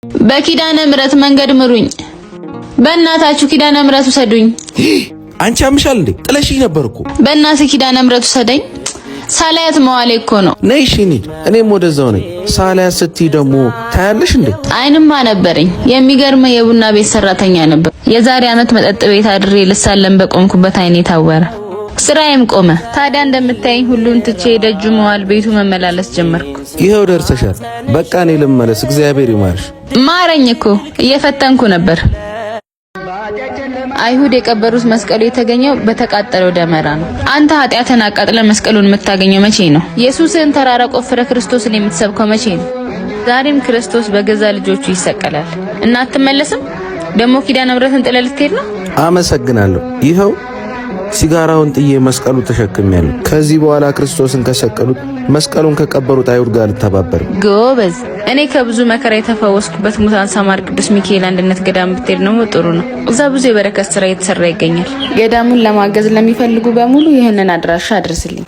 በኪዳነ ምሕረት መንገድ ምሩኝ። በእናታችሁ ኪዳነ ምሕረት ውሰዱኝ። አንቺ አምሻል እንዴ? ጥለሽኝ ነበርኩ። በእናትህ ኪዳነ ምሕረት ውሰደኝ። ሳላያት መዋሌ እኮ ነው። ነይ እሺ እንሂድ። እኔም ወደዛው ነኝ። ሳላያት ስትይ ደግሞ ታያለሽ እንዴ? አይንማ ነበረኝ። የሚገርም የቡና ቤት ሰራተኛ ነበር። የዛሬ ዓመት መጠጥ ቤት አድሬ ልሳለም በቆምኩበት አይኔ ታወረ። ስራዬም ቆመ። ታዲያ እንደምታየኝ ሁሉን ትቼ ደጁ መዋል ቤቱ መመላለስ ጀመርኩ። ይሄው ደርሰሻል። በቃ እኔ ልመለስ። እግዚአብሔር ይማርሽ። ማረኝ እኮ እየፈተንኩ ነበር። አይሁድ የቀበሩት መስቀሉ የተገኘው በተቃጠለው ደመራ ነው። አንተ ኃጢአትን አቃጥለ መስቀሉን የምታገኘው መቼ ነው? ኢየሱስን ተራራ ቆፍረ ክርስቶስን የምትሰብከው መቼ ነው? ዛሬም ክርስቶስ በገዛ ልጆቹ ይሰቀላል እና አትመለስም? ደሞ ኪዳነ ምሕረትን ጥለህ ልትሄድ ነው? አመሰግናለሁ። ይኸው ሲጋራውን ጥዬ መስቀሉ ተሸክሜያለሁ። ከዚህ በኋላ ክርስቶስን ከሰቀሉት መስቀሉን ከቀበሩት አይሁድ ጋር ልተባበር። ጎበዝ። እኔ ከብዙ መከራ የተፈወስኩበት ሙታን ሳማር ቅዱስ ሚካኤል አንድነት ገዳም ብትሄድ ነው ጥሩ ነው። እዛ ብዙ የበረከት ስራ እየተሰራ ይገኛል። ገዳሙን ለማገዝ ለሚፈልጉ በሙሉ ይህንን አድራሻ አድርስልኝ።